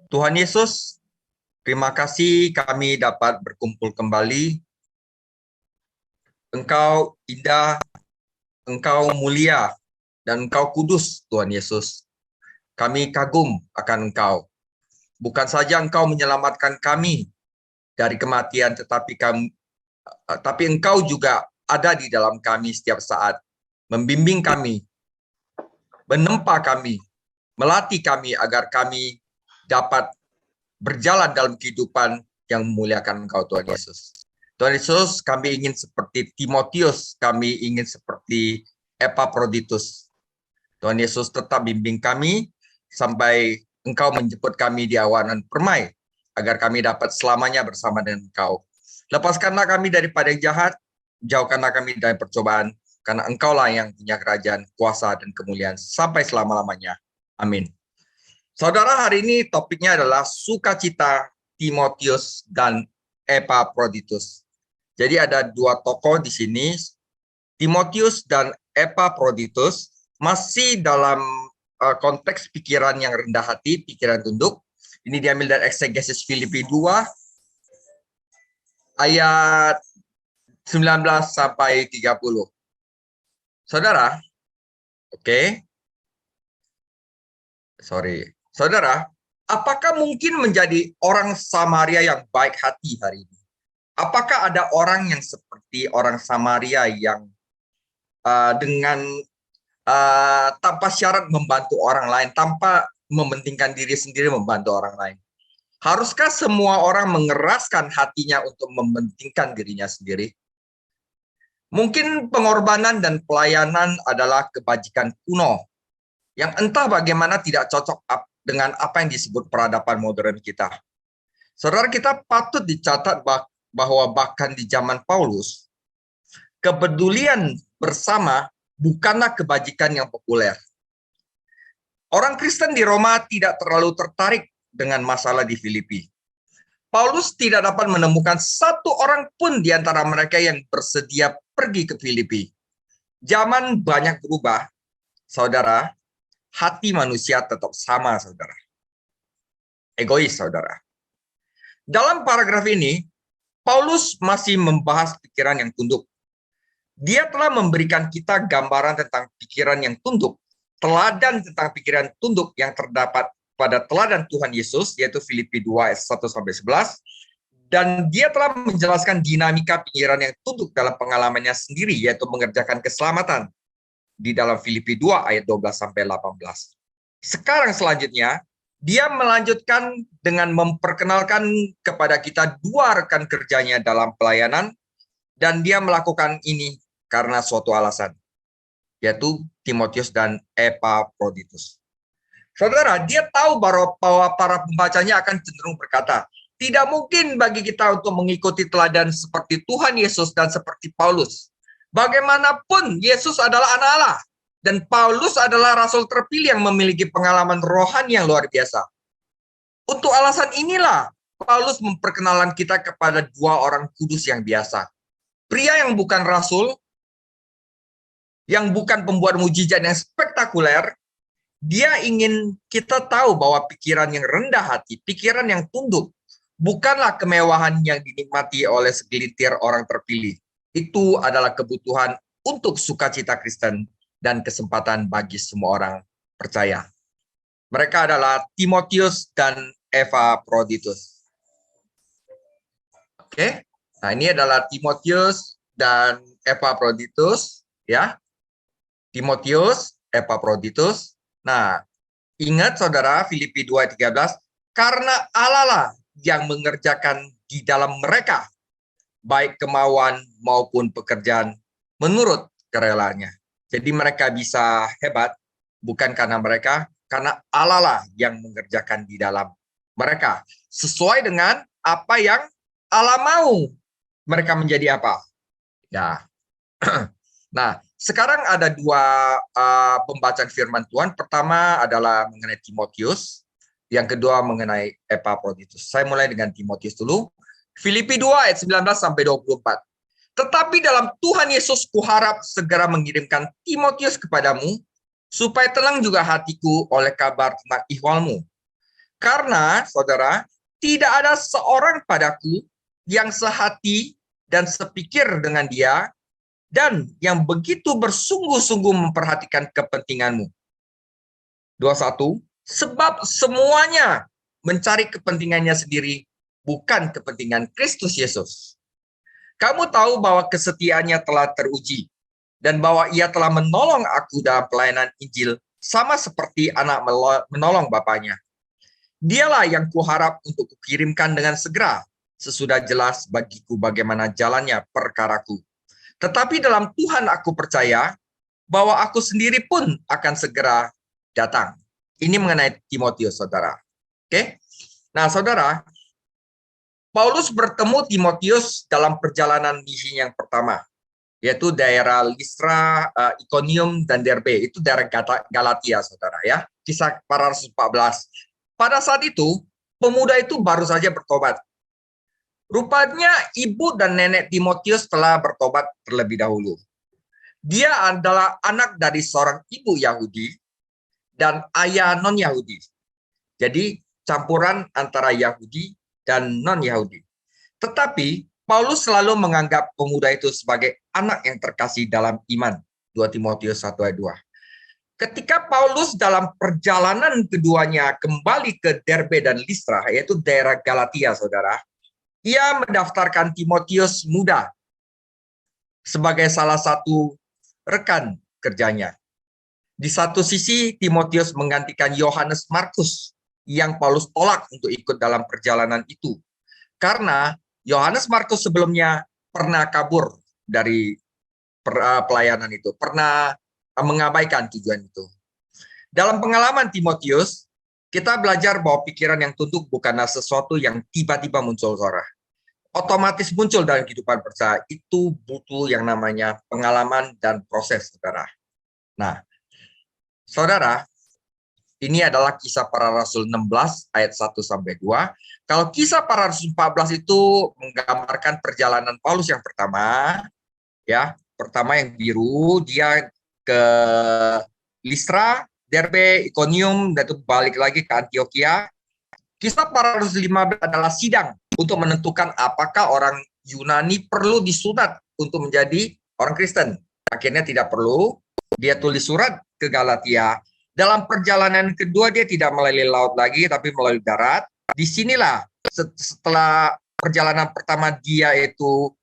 Tuhan Yesus, terima kasih kami dapat berkumpul kembali. Engkau indah, Engkau mulia, dan Engkau kudus, Tuhan Yesus. Kami kagum akan Engkau. Bukan saja Engkau menyelamatkan kami dari kematian, tapi Engkau juga ada di dalam kami setiap saat, membimbing kami, menempa kami, melatih kami agar kami dapat berjalan dalam kehidupan yang memuliakan Engkau, Tuhan Yesus. Tuhan Yesus, kami ingin seperti Timotius, kami ingin seperti Epaphroditus. Tuhan Yesus tetap bimbing kami sampai Engkau menjemput kami di awanan permai, agar kami dapat selamanya bersama dengan Engkau. Lepaskanlah kami daripada yang jahat, jauhkanlah kami dari percobaan, karena Engkaulah yang punya kerajaan, kuasa, dan kemuliaan sampai selama-lamanya. Amin. Saudara, hari ini topiknya adalah sukacita Timotius dan Epaphroditus. Jadi ada dua tokoh di sini, Timotius dan Epaphroditus, masih dalam konteks pikiran yang rendah hati, pikiran tunduk. Ini diambil dari Eksegesis Filipi 2 ayat 19 sampai 30. Saudara, Saudara, apakah mungkin menjadi orang Samaria yang baik hati hari ini? Apakah ada orang yang seperti orang Samaria yang dengan tanpa syarat membantu orang lain, tanpa mementingkan diri sendiri membantu orang lain? Haruskah semua orang mengeraskan hatinya untuk mementingkan dirinya sendiri? Mungkin pengorbanan dan pelayanan adalah kebajikan kuno yang entah bagaimana tidak cocok dengan apa yang disebut peradaban modern kita. Saudara, kita patut dicatat bahwa bahkan di zaman Paulus, kepedulian bersama bukanlah kebajikan yang populer. Orang Kristen di Roma tidak terlalu tertarik dengan masalah di Filipi. Paulus tidak dapat menemukan satu orang pun di antara mereka yang bersedia pergi ke Filipi. Zaman banyak berubah, saudara. Hati manusia tetap sama, saudara. Egois, saudara. Dalam paragraf ini, Paulus masih membahas pikiran yang tunduk. Dia telah memberikan kita gambaran tentang pikiran yang tunduk, teladan tentang pikiran tunduk yang terdapat pada teladan Tuhan Yesus, yaitu Filipi 2 ayat 1-11, dan dia telah menjelaskan dinamika pikiran yang tunduk dalam pengalamannya sendiri, yaitu mengerjakan keselamatan di dalam Filipi 2 ayat 12-18. Sekarang selanjutnya, dia melanjutkan dengan memperkenalkan kepada kita dua rekan kerjanya dalam pelayanan, dan dia melakukan ini karena suatu alasan, yaitu Timotius dan Epaphroditus. Saudara, dia tahu bahwa para pembacanya akan cenderung berkata, tidak mungkin bagi kita untuk mengikuti teladan seperti Tuhan Yesus dan seperti Paulus. Bagaimanapun, Yesus adalah anak Allah, dan Paulus adalah rasul terpilih yang memiliki pengalaman rohani yang luar biasa. Untuk alasan inilah, Paulus memperkenalkan kita kepada dua orang kudus yang biasa. Pria yang bukan rasul, yang bukan pembuat mujizat yang spektakuler. Dia ingin kita tahu bahwa pikiran yang rendah hati, pikiran yang tunduk, bukanlah kemewahan yang dinikmati oleh segelintir orang terpilih. Itu adalah kebutuhan untuk sukacita Kristen dan kesempatan bagi semua orang percaya. Mereka adalah Timotius dan Epaphroditus. Oke. Nah, ini adalah Timotius dan Epaphroditus, ya. Timotius, Epaphroditus. Nah, ingat saudara, Filipi 2:13, karena Allah lah yang mengerjakan di dalam mereka baik kemauan maupun pekerjaan menurut kerelaannya. Jadi mereka bisa hebat bukan karena mereka, karena Allah lah yang mengerjakan di dalam mereka sesuai dengan apa yang Allah mau mereka menjadi apa. Ya. Nah, sekarang ada dua pembacaan firman Tuhan. Pertama adalah mengenai Timotius, yang kedua mengenai Epaphroditus. Saya mulai dengan Timotius dulu. Filipi 2 ayat 19-24. Tetapi dalam Tuhan Yesus kuharap segera mengirimkan Timotius kepadamu, supaya tenang juga hatiku oleh kabar tentang ihwalmu. Karena, saudara, tidak ada seorang padaku yang sehati dan sepikir dengan dia, dan yang begitu bersungguh-sungguh memperhatikan kepentinganmu. 21, sebab semuanya mencari kepentingannya sendiri, bukan kepentingan Kristus Yesus. Kamu tahu bahwa kesetiaannya telah teruji, dan bahwa ia telah menolong aku dalam pelayanan Injil, sama seperti anak menolong bapaknya. Dialah yang kuharap untuk kukirimkan dengan segera, sesudah jelas bagiku bagaimana jalannya perkaraku. Tetapi dalam Tuhan aku percaya bahwa aku sendiri pun akan segera datang. Ini mengenai Timotius, saudara. Oke? Nah, saudara, Paulus bertemu Timotius dalam perjalanan misi yang pertama, yaitu daerah Listra, Iconium, dan Derbe. Itu daerah Galatia, saudara, ya. Kisah para Rasul 14. Pada saat itu, pemuda itu baru saja bertobat. Rupanya ibu dan nenek Timotius telah bertobat terlebih dahulu. Dia adalah anak dari seorang ibu Yahudi dan ayah non-Yahudi. Jadi campuran antara Yahudi dan non-Yahudi. Tetapi Paulus selalu menganggap pemuda itu sebagai anak yang terkasih dalam iman. 2 Timotius 1 ayat 2. Ketika Paulus dalam perjalanan keduanya kembali ke Derbe dan Listra, yaitu daerah Galatia, saudara, ia mendaftarkan Timotius muda sebagai salah satu rekan kerjanya. Di satu sisi, Timotius menggantikan Yohanes Markus yang Paulus tolak untuk ikut dalam perjalanan itu. Karena Yohanes Markus sebelumnya pernah kabur dari pelayanan itu, pernah mengabaikan tujuan itu. Dalam pengalaman Timotius, kita belajar bahwa pikiran yang tunduk bukanlah sesuatu yang tiba-tiba muncul, saudara. Otomatis muncul dalam kehidupan percaya. Itu butuh yang namanya pengalaman dan proses, saudara. Nah, saudara, ini adalah kisah para Rasul 16 ayat 1-2. Kalau kisah para Rasul 14 itu menggambarkan perjalanan Paulus yang pertama, ya, pertama yang biru, dia ke Listra, Derbe, Iconium, dan itu balik lagi ke Antioquia. Kisah para Rasul 15 adalah sidang untuk menentukan apakah orang Yunani perlu disunat untuk menjadi orang Kristen. Akhirnya tidak perlu, dia tulis surat ke Galatia. Dalam perjalanan kedua dia tidak melalui laut lagi, tapi melalui darat. Disinilah setelah perjalanan pertama dia itu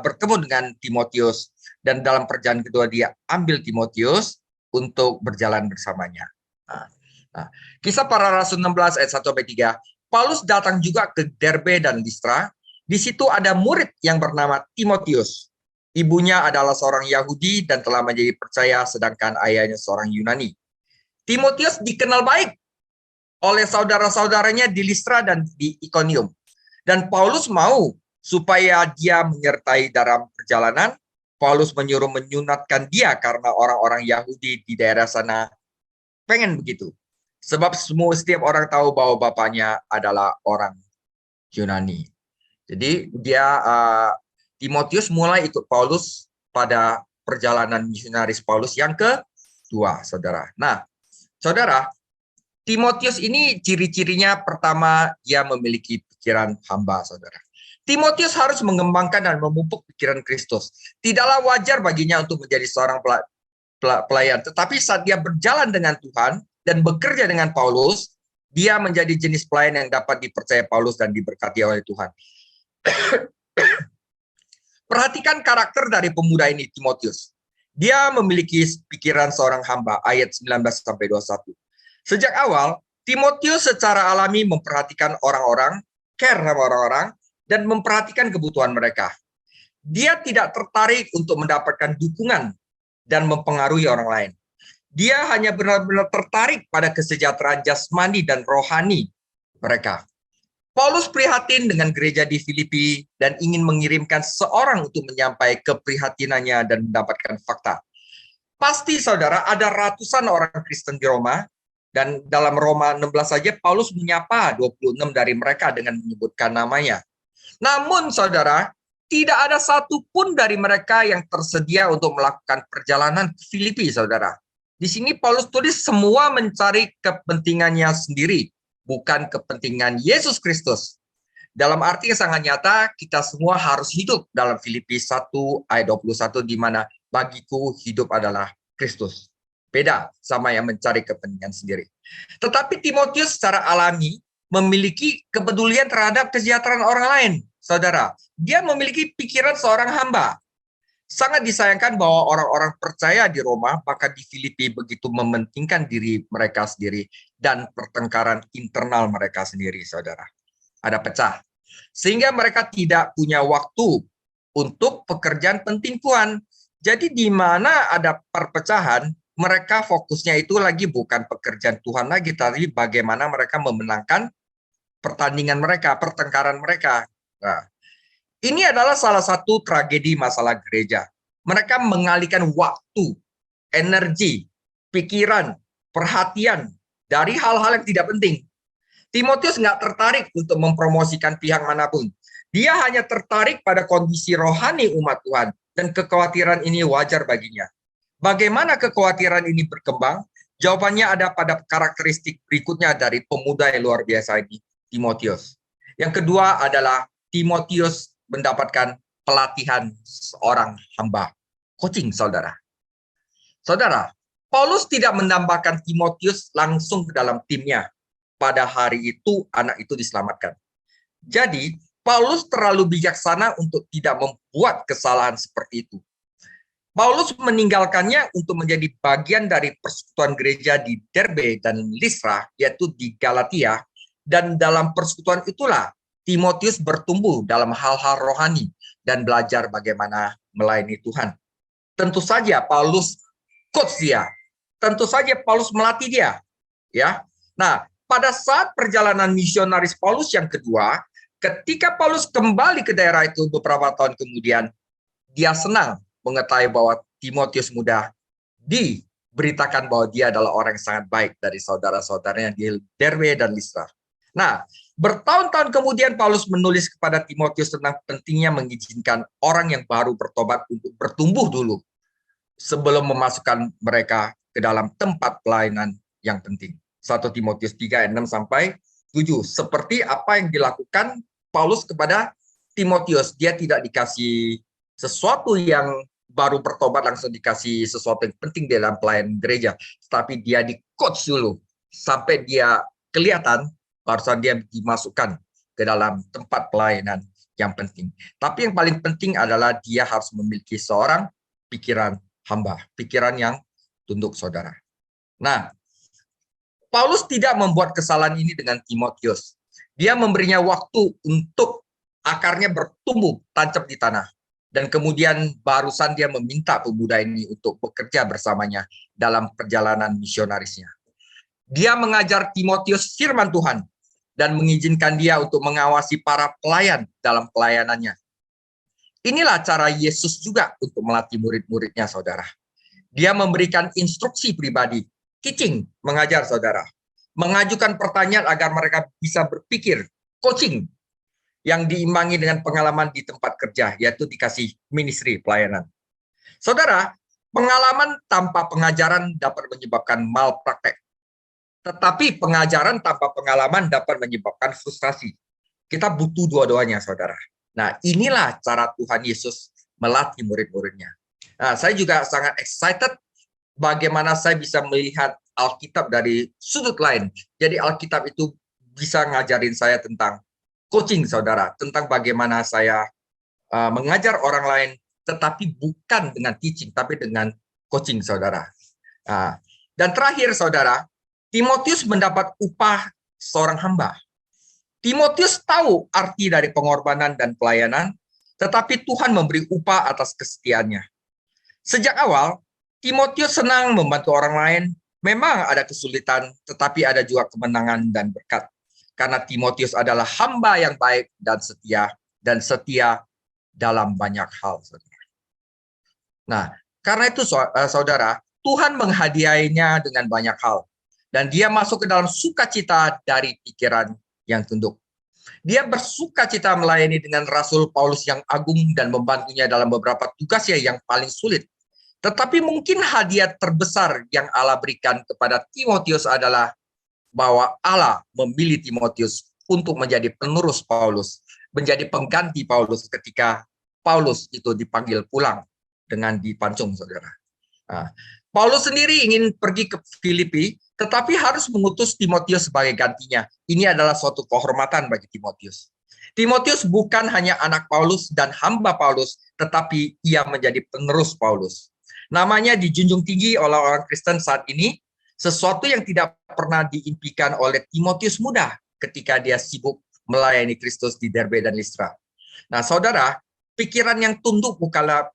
bertemu dengan Timotius, dan dalam perjalanan kedua dia ambil Timotius untuk berjalan bersamanya. Kisah para Rasul 16 ayat 1-3. Paulus datang juga ke Derbe dan Listra. Di situ ada murid yang bernama Timotius. Ibunya adalah seorang Yahudi dan telah menjadi percaya, sedangkan ayahnya seorang Yunani. Timotius dikenal baik oleh saudara-saudaranya di Listra dan di Iconium. Dan Paulus mau supaya dia menyertai dalam perjalanan. Paulus menyuruh menyunatkan dia karena orang-orang Yahudi di daerah sana pengen begitu. Sebab setiap orang tahu bahwa bapaknya adalah orang Yunani. Jadi dia Timotius mulai ikut Paulus pada perjalanan misionaris Paulus yang kedua, saudara. Nah, saudara, Timotius ini ciri-cirinya pertama dia memiliki pikiran hamba, saudara. Timotius harus mengembangkan dan memupuk pikiran Kristus. Tidaklah wajar baginya untuk menjadi seorang pelayan, tetapi saat dia berjalan dengan Tuhan dan bekerja dengan Paulus, dia menjadi jenis pelayan yang dapat dipercaya Paulus dan diberkati oleh Tuhan. Perhatikan karakter dari pemuda ini, Timotius. Dia memiliki pikiran seorang hamba, ayat 19-21. Sejak awal, Timotius secara alami memperhatikan orang-orang, care sama orang-orang, dan memperhatikan kebutuhan mereka. Dia tidak tertarik untuk mendapatkan dukungan dan mempengaruhi orang lain. Dia hanya benar-benar tertarik pada kesejahteraan jasmani dan rohani mereka. Paulus prihatin dengan gereja di Filipi dan ingin mengirimkan seorang untuk menyampaikan keprihatinannya dan mendapatkan fakta. Pasti, saudara, ada ratusan orang Kristen di Roma, dan dalam Roma 16 saja Paulus menyapa 26 dari mereka dengan menyebutkan namanya. Namun, saudara, tidak ada satupun dari mereka yang tersedia untuk melakukan perjalanan ke Filipi, saudara. Di sini Paulus tulis semua mencari kepentingannya sendiri bukan kepentingan Yesus Kristus. Dalam arti yang sangat nyata, kita semua harus hidup dalam Filipi 1 ayat 21, di mana bagiku hidup adalah Kristus. Beda sama yang mencari kepentingan sendiri. Tetapi Timotius secara alami memiliki kepedulian terhadap kesejahteraan orang lain, saudara. Dia memiliki pikiran seorang hamba. Sangat disayangkan bahwa orang-orang percaya di Roma, bahkan di Filipi, begitu mementingkan diri mereka sendiri dan pertengkaran internal mereka sendiri, saudara. Ada pecah. Sehingga mereka tidak punya waktu untuk pekerjaan penting Tuhan. Jadi di mana ada perpecahan, mereka fokusnya itu lagi bukan pekerjaan Tuhan lagi, tapi bagaimana mereka memenangkan pertandingan mereka, pertengkaran mereka. Nah, ini adalah salah satu tragedi masalah gereja. Mereka mengalihkan waktu, energi, pikiran, perhatian dari hal-hal yang tidak penting. Timotius nggak tertarik untuk mempromosikan pihak manapun. Dia hanya tertarik pada kondisi rohani umat Tuhan, dan kekhawatiran ini wajar baginya. Bagaimana kekhawatiran ini berkembang? Jawabannya ada pada karakteristik berikutnya dari pemuda yang luar biasa ini, Timotius. Yang kedua adalah Timotius mendapatkan pelatihan seorang hamba. Coaching, saudara. Saudara, Paulus tidak menambahkan Timotius langsung ke dalam timnya. Pada hari itu, anak itu diselamatkan. Jadi, Paulus terlalu bijaksana untuk tidak membuat kesalahan seperti itu. Paulus meninggalkannya untuk menjadi bagian dari persekutuan gereja di Derbe dan Listra, yaitu di Galatia. Dan dalam persekutuan itulah Timotius bertumbuh dalam hal-hal rohani dan belajar bagaimana melayani Tuhan. Tentu saja Paulus coach dia. Tentu saja Paulus melatih dia. Ya. Nah, pada saat perjalanan misionaris Paulus yang kedua, ketika Paulus kembali ke daerah itu beberapa tahun kemudian, dia senang mengetahui bahwa Timotius muda diberitakan bahwa dia adalah orang yang sangat baik dari saudara-saudaranya di Derbe dan Listra. Nah, bertahun-tahun kemudian Paulus menulis kepada Timotius tentang pentingnya mengizinkan orang yang baru bertobat untuk bertumbuh dulu sebelum memasukkan mereka ke dalam tempat pelayanan yang penting. 1 Timotius 3 ayat 6 sampai 7. Seperti apa yang dilakukan Paulus kepada Timotius. Dia tidak dikasih sesuatu yang baru bertobat langsung dikasih sesuatu yang penting dalam pelayanan gereja, tapi dia di-coach dulu sampai dia kelihatan barusan dia dimasukkan ke dalam tempat pelayanan yang penting. Tapi yang paling penting adalah dia harus memiliki seorang pikiran hamba, pikiran yang tunduk, saudara. Nah, Paulus tidak membuat kesalahan ini dengan Timotius. Dia memberinya waktu untuk akarnya bertumbuh tancap di tanah. Dan kemudian barusan dia meminta pemuda ini untuk bekerja bersamanya dalam perjalanan misionarisnya. Dia mengajar Timotius firman Tuhan dan mengizinkan dia untuk mengawasi para pelayan dalam pelayanannya. Inilah cara Yesus juga untuk melatih murid-muridnya, saudara. Dia memberikan instruksi pribadi, teaching, mengajar, saudara. Mengajukan pertanyaan agar mereka bisa berpikir, coaching, yang diimbangi dengan pengalaman di tempat kerja, yaitu dikasih ministry pelayanan. Saudara, pengalaman tanpa pengajaran dapat menyebabkan malpraktek. Tetapi pengajaran tanpa pengalaman dapat menyebabkan frustrasi. Kita butuh dua-duanya, saudara. Nah, inilah cara Tuhan Yesus melatih murid-muridnya. Nah, saya juga sangat excited bagaimana saya bisa melihat Alkitab dari sudut lain. Jadi Alkitab itu bisa ngajarin saya tentang coaching, saudara. Tentang bagaimana saya mengajar orang lain, tetapi bukan dengan teaching, tapi dengan coaching, saudara. Nah, dan terakhir, saudara, Timotius mendapat upah seorang hamba. Timotius tahu arti dari pengorbanan dan pelayanan, tetapi Tuhan memberi upah atas kesetiaannya. Sejak awal, Timotius senang membantu orang lain. Memang ada kesulitan, tetapi ada juga kemenangan dan berkat. Karena Timotius adalah hamba yang baik dan setia dalam banyak hal, saudara. Nah, karena itu, saudara, Tuhan menghadiahinya dengan banyak hal. Dan dia masuk ke dalam sukacita dari pikiran yang tunduk. Dia bersukacita melayani dengan Rasul Paulus yang agung dan membantunya dalam beberapa tugasnya yang paling sulit. Tetapi mungkin hadiah terbesar yang Allah berikan kepada Timotius adalah bahwa Allah memilih Timotius untuk menjadi penerus Paulus, menjadi pengganti Paulus ketika Paulus itu dipanggil pulang dengan dipancung, saudara. Nah, Paulus sendiri ingin pergi ke Filipi, tetapi harus mengutus Timotius sebagai gantinya. Ini adalah suatu kehormatan bagi Timotius. Timotius bukan hanya anak Paulus dan hamba Paulus, tetapi ia menjadi penerus Paulus. Namanya dijunjung tinggi oleh orang Kristen saat ini, sesuatu yang tidak pernah diimpikan oleh Timotius muda ketika dia sibuk melayani Kristus di Derbe dan Listra. Nah, saudara, pikiran yang tunduk bukanlah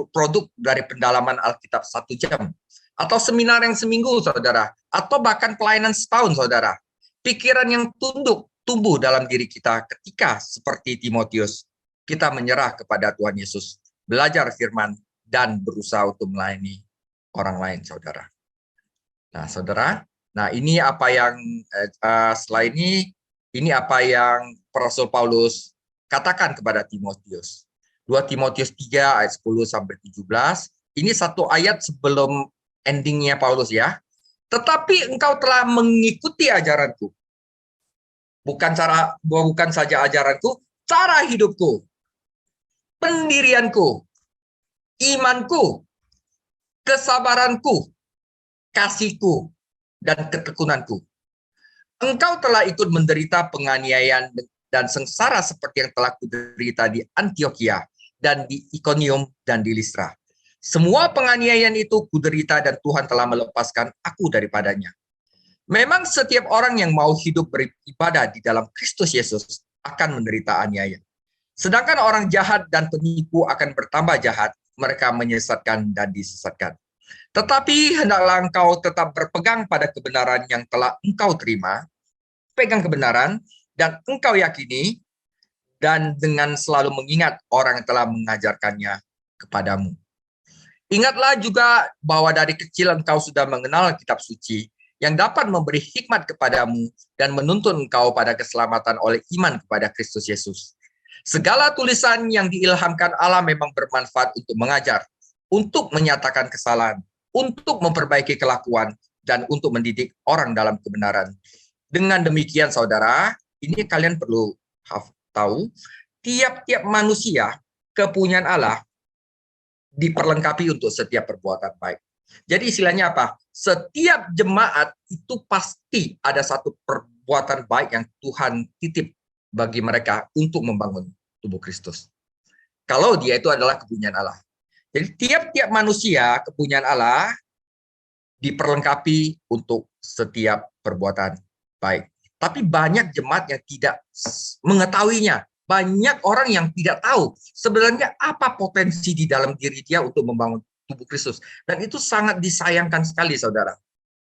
produk dari pendalaman Alkitab 1 jam, atau seminar yang seminggu, saudara, atau bahkan pelayanan setahun, saudara. Pikiran yang tunduk tumbuh dalam diri kita ketika seperti Timotius, kita menyerah kepada Tuhan Yesus, belajar firman, dan berusaha untuk melayani orang lain, saudara. Nah, saudara, ini apa yang setelah ini apa yang Rasul Paulus katakan kepada Timotius. 2 Timotius 3 ayat 10 sampai 17. Ini satu ayat sebelum endingnya Paulus, ya. Tetapi engkau telah mengikuti ajaranku. Bukan saja ajaranku, cara hidupku, pendirianku, imanku, kesabaranku, kasihku, dan ketekunanku. Engkau telah ikut menderita penganiayaan dan sengsara seperti yang telah kuderita di Antioquia dan di Iconium dan di Listra. Semua penganiayaan itu kuderita dan Tuhan telah melepaskan aku daripadanya. Memang setiap orang yang mau hidup beribadah di dalam Kristus Yesus akan menderita aniaya. Sedangkan orang jahat dan penipu akan bertambah jahat, mereka menyesatkan dan disesatkan. Tetapi hendaklah engkau tetap berpegang pada kebenaran yang telah engkau terima, pegang kebenaran, dan engkau yakini, dan dengan selalu mengingat orang yang telah mengajarkannya kepadamu. Ingatlah juga bahwa dari kecil engkau sudah mengenal kitab suci, yang dapat memberi hikmat kepadamu dan menuntun engkau pada keselamatan oleh iman kepada Kristus Yesus. Segala tulisan yang diilhamkan Allah memang bermanfaat untuk mengajar, untuk menyatakan kesalahan, untuk memperbaiki kelakuan, dan untuk mendidik orang dalam kebenaran. Dengan demikian, saudara, ini kalian perlu tahu, tiap-tiap manusia, kepunyaan Allah, diperlengkapi untuk setiap perbuatan baik. Jadi istilahnya apa? Setiap jemaat itu pasti ada satu perbuatan baik yang Tuhan titip bagi mereka untuk membangun tubuh Kristus. Kalau dia itu adalah kepunyaan Allah. Jadi tiap-tiap manusia kepunyaan Allah diperlengkapi untuk setiap perbuatan baik. Tapi banyak jemaat yang tidak mengetahuinya. Banyak orang yang tidak tahu sebenarnya apa potensi di dalam diri dia untuk membangun tubuh Kristus. Dan itu sangat disayangkan sekali, saudara.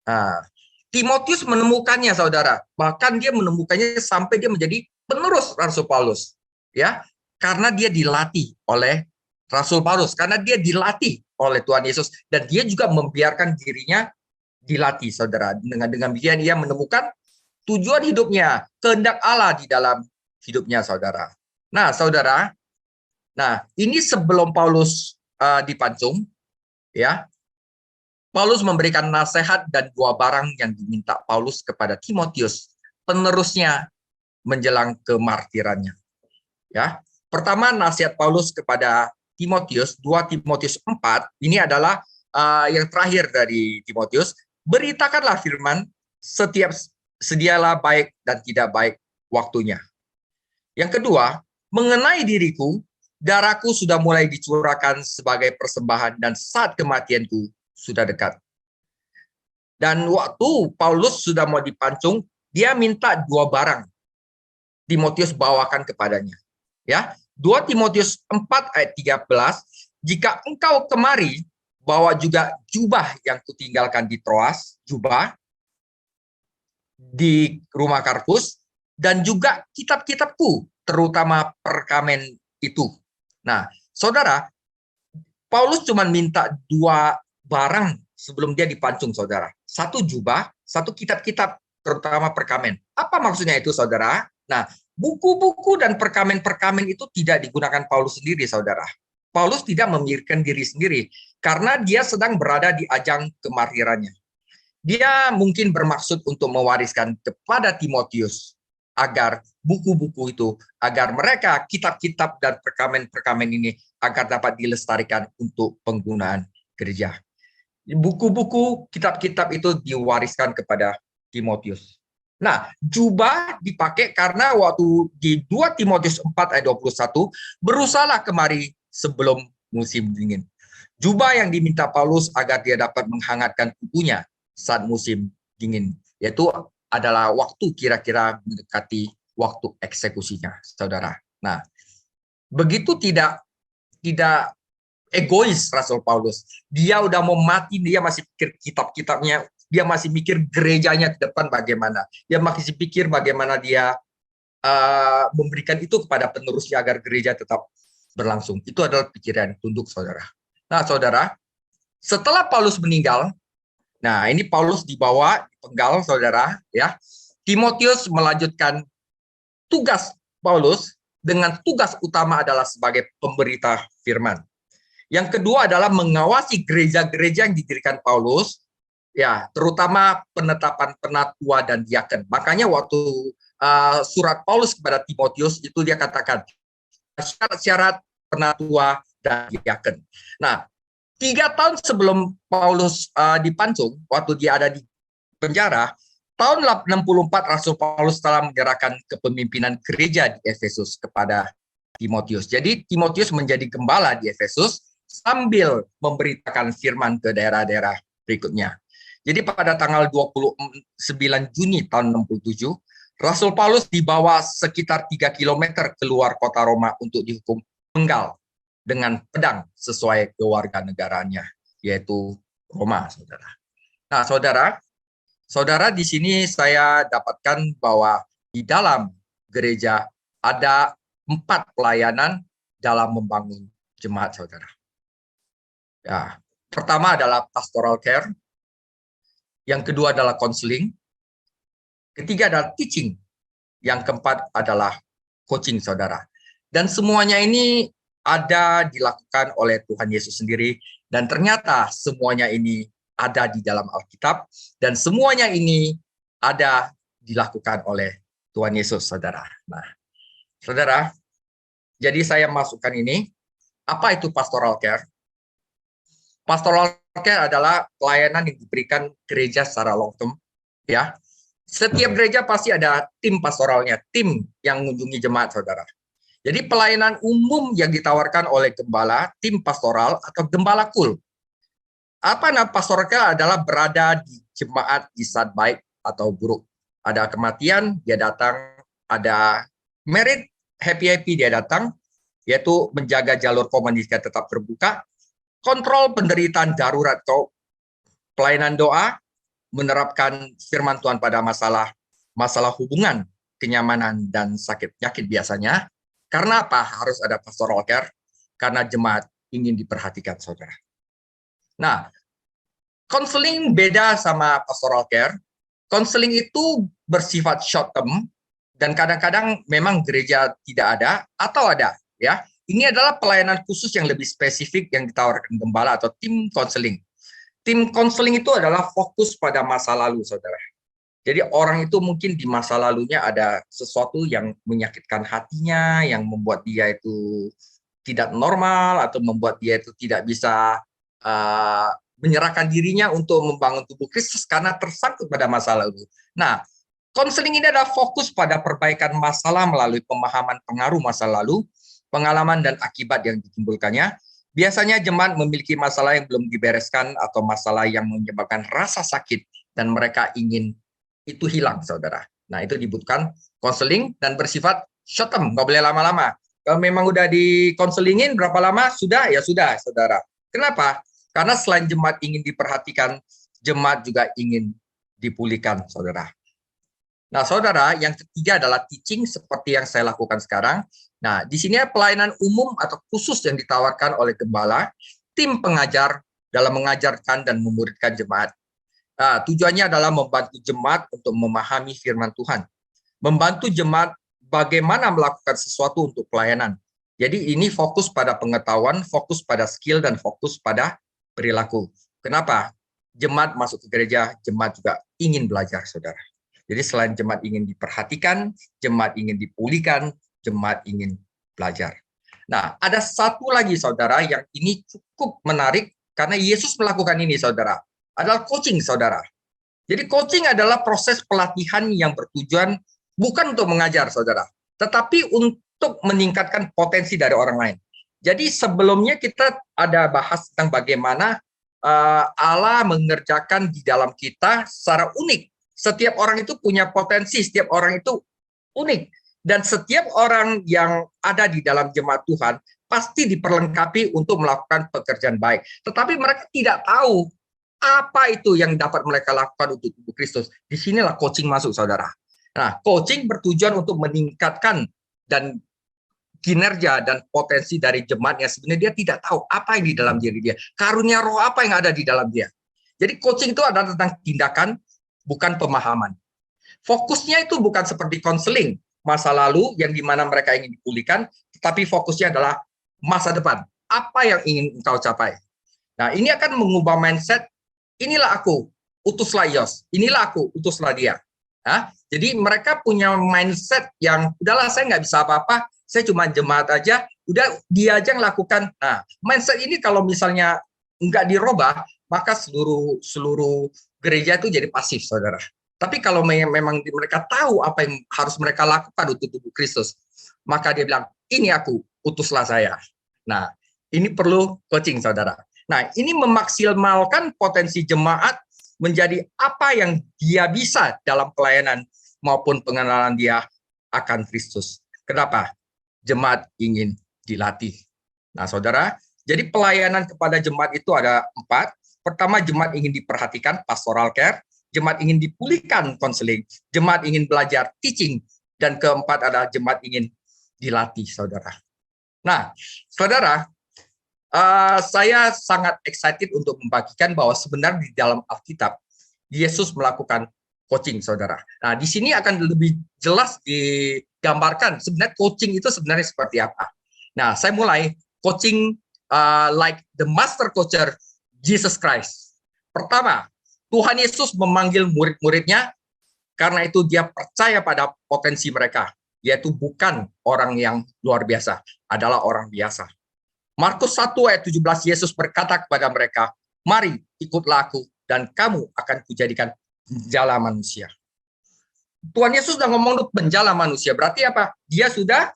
Nah, Timotius menemukannya, saudara. Bahkan dia menemukannya sampai dia menjadi penerus Rasul Paulus. Ya, karena dia dilatih oleh Rasul Paulus, karena dia dilatih oleh Tuhan Yesus, dan dia juga membiarkan dirinya dilatih, saudara. Dengan demikian ia menemukan tujuan hidupnya, kehendak Allah di dalam hidupnya, saudara. Nah, saudara, ini sebelum Paulus dipancung, ya, Paulus memberikan nasihat dan 2 barang yang diminta Paulus kepada Timotius, penerusnya menjelang kemartirannya. Ya, pertama nasihat Paulus kepada Timotius, 2 Timotius 4, ini adalah yang terakhir dari Timotius, beritakanlah firman, sedialah baik dan tidak baik waktunya. Yang kedua, mengenai diriku, darahku sudah mulai dicurahkan sebagai persembahan dan saat kematianku sudah dekat. Dan waktu Paulus sudah mau dipancung, dia minta 2 barang Timotius bawakan kepadanya. Ya, 2 Timotius 4 ayat 13, jika engkau kemari, bawa juga jubah yang kutinggalkan di Troas, jubah di rumah Karpus, dan juga kitab-kitabku, terutama perkamen itu. Nah, saudara, Paulus cuma minta 2 barang sebelum dia dipancung, saudara. 1 jubah, 1 kitab-kitab, terutama perkamen. Apa maksudnya itu, saudara? Nah, buku-buku dan perkamen-perkamen itu tidak digunakan Paulus sendiri, saudara. Paulus tidak memikirkan diri sendiri, karena dia sedang berada di ajang kemartirannya. Dia mungkin bermaksud untuk mewariskan kepada Timotius agar buku-buku itu, agar mereka kitab-kitab dan perkamen-perkamen ini agar dapat dilestarikan untuk penggunaan gereja. Buku-buku, kitab-kitab itu diwariskan kepada Timotius. Nah, jubah dipakai karena waktu di 2 Timotius 4 ayat 21, berusahalah kemari sebelum musim dingin. Jubah yang diminta Paulus agar dia dapat menghangatkan tubuhnya saat musim dingin, yaitu adalah waktu kira-kira mendekati waktu eksekusinya, saudara. Nah, begitu tidak egois Rasul Paulus. Dia udah mau mati, dia masih pikir kitab-kitabnya, dia masih mikir gerejanya ke depan bagaimana. Dia masih pikir bagaimana dia memberikan itu kepada penerusnya agar gereja tetap berlangsung. Itu adalah pikiran tunduk, saudara. Nah, saudara, setelah Paulus meninggal, nah ini Paulus dibawa, dipenggal, saudara, ya. Timotius melanjutkan tugas Paulus dengan tugas utama adalah sebagai pemberita firman. Yang kedua adalah mengawasi gereja-gereja yang didirikan Paulus, ya, terutama penetapan penatua dan diaken. Makanya waktu surat Paulus kepada Timotius itu dia katakan syarat-syarat penatua dan diaken. Nah, 3 tahun sebelum Paulus dipancung, waktu dia ada di penjara, tahun 64 Rasul Paulus telah menyerahkan kepemimpinan gereja di Efesus kepada Timotius. Jadi Timotius menjadi gembala di Efesus sambil memberitakan firman ke daerah-daerah berikutnya. Jadi pada tanggal 29 Juni tahun 67, Rasul Paulus dibawa sekitar 3 kilometer keluar kota Roma untuk dihukum penggal dengan pedang sesuai kewarganegaraannya, yaitu Roma, saudara. Nah, saudara di sini saya dapatkan bahwa di dalam gereja ada 4 pelayanan dalam membangun jemaat, saudara. Ya, pertama adalah pastoral care, yang kedua adalah counseling, ketiga adalah teaching, yang keempat adalah coaching, saudara. Dan semuanya ini ada dilakukan oleh Tuhan Yesus sendiri, dan ternyata semuanya ini ada di dalam Alkitab, dan semuanya ini ada dilakukan oleh Tuhan Yesus, saudara. Nah, saudara, jadi saya masukkan ini, apa itu pastoral care? Pastoral care adalah pelayanan yang diberikan gereja secara long term, ya. Setiap gereja pasti ada tim pastoralnya, tim yang mengunjungi jemaat, saudara. Jadi pelayanan umum yang ditawarkan oleh gembala, tim pastoral atau gembala kul. Apa nama pastoral care adalah berada di jemaat di saat baik atau buruk. Ada kematian, dia datang. Ada merit, happy-happy, dia datang. Yaitu menjaga jalur komunikasi tetap terbuka. Kontrol penderitaan darurat atau pelayanan doa, menerapkan firman Tuhan pada masalah hubungan, kenyamanan, dan sakit penyakit biasanya. Karena apa? Harus ada pastoral care, karena jemaat ingin diperhatikan, saudara. Nah, konseling beda sama pastoral care. Konseling itu bersifat short term, dan kadang-kadang memang gereja tidak ada, atau ada, ya. Ini adalah pelayanan khusus yang lebih spesifik yang ditawarkan gembala atau tim konseling. Tim konseling itu adalah fokus pada masa lalu, saudara. Jadi orang itu mungkin di masa lalunya ada sesuatu yang menyakitkan hatinya, yang membuat dia itu tidak normal, atau membuat dia itu tidak bisa menyerahkan dirinya untuk membangun tubuh Kristus karena tersangkut pada masa lalu. Nah, konseling ini adalah fokus pada perbaikan masalah melalui pemahaman pengaruh masa lalu, pengalaman dan akibat yang ditimbulkannya. Biasanya jemaat memiliki masalah yang belum dibereskan atau masalah yang menyebabkan rasa sakit dan mereka ingin itu hilang, saudara. Nah, itu dibutuhkan konseling dan bersifat short term, nggak boleh lama-lama. Kalau memang udah dikonselingin berapa lama, sudah, ya sudah, saudara. Kenapa? Karena selain jemaat ingin diperhatikan, jemaat juga ingin dipulihkan, saudara. Nah, saudara, yang ketiga adalah teaching seperti yang saya lakukan sekarang. Nah, di sini pelayanan umum atau khusus yang ditawarkan oleh gembala, tim pengajar dalam mengajarkan dan memuridkan jemaat. Nah, tujuannya adalah membantu jemaat untuk memahami firman Tuhan. Membantu jemaat bagaimana melakukan sesuatu untuk pelayanan. Jadi ini fokus pada pengetahuan, fokus pada skill, dan fokus pada perilaku. Kenapa? Jemaat masuk ke gereja, jemaat juga ingin belajar, saudara. Jadi selain jemaat ingin diperhatikan, jemaat ingin dipulihkan, jemaat ingin belajar. Nah, ada satu lagi, saudara, yang ini cukup menarik karena Yesus melakukan ini, saudara. Adalah coaching, saudara. Jadi coaching adalah proses pelatihan yang bertujuan bukan untuk mengajar, saudara, tetapi untuk meningkatkan potensi dari orang lain. Jadi sebelumnya kita ada bahas tentang bagaimana Allah mengerjakan di dalam kita secara unik. Setiap orang itu punya potensi, setiap orang itu unik. Dan setiap orang yang ada di dalam jemaat Tuhan pasti diperlengkapi untuk melakukan pekerjaan baik. Tetapi mereka tidak tahu apa itu yang dapat mereka lakukan untuk tubuh Kristus. Disinilah coaching masuk, saudara. Nah, coaching bertujuan untuk meningkatkan dan kinerja dan potensi dari jemaat yang sebenarnya dia tidak tahu apa yang di dalam diri dia, karunia roh apa yang ada di dalam dia. Jadi coaching itu adalah tentang tindakan, bukan pemahaman. Fokusnya itu bukan seperti konseling masa lalu yang dimana mereka ingin dipulihkan, tetapi fokusnya adalah masa depan. Apa yang ingin engkau capai? Nah, ini akan mengubah mindset. Inilah aku, utuslah Yos. Inilah aku, utuslah dia. Nah, jadi mereka punya mindset yang udahlah saya nggak bisa apa-apa, saya cuma jemaat aja, udah dia aja yang lakukan. Nah, mindset ini kalau misalnya nggak dirubah, maka seluruh gereja itu jadi pasif, saudara. Tapi kalau memang mereka tahu apa yang harus mereka lakukan untuk tubuh Kristus, maka dia bilang, ini aku, utuslah saya. Nah, ini perlu coaching, saudara. Nah, ini memaksimalkan potensi jemaat menjadi apa yang dia bisa dalam pelayanan maupun pengenalan dia akan Kristus. Kenapa? Jemaat ingin dilatih. Nah, saudara, jadi pelayanan kepada jemaat itu ada 4. Pertama, jemaat ingin diperhatikan, pastoral care. Jemaat ingin dipulihkan, konseling. Jemaat ingin belajar, teaching. Dan keempat adalah jemaat ingin dilatih, saudara. Nah, saudara, saya sangat excited untuk membagikan bahwa sebenarnya di dalam Alkitab, Yesus melakukan coaching, saudara. Nah, di sini akan lebih jelas digambarkan sebenarnya coaching itu sebenarnya seperti apa. Nah, saya mulai coaching like the master coacher Jesus Christ. Pertama, Tuhan Yesus memanggil murid-muridnya karena itu dia percaya pada potensi mereka, yaitu bukan orang yang luar biasa, adalah orang biasa. Markus 1 ayat 17, Yesus berkata kepada mereka, mari ikutlah aku dan kamu akan kujadikan penjala manusia. Tuhan Yesus sudah ngomong penjala manusia, berarti apa? Dia sudah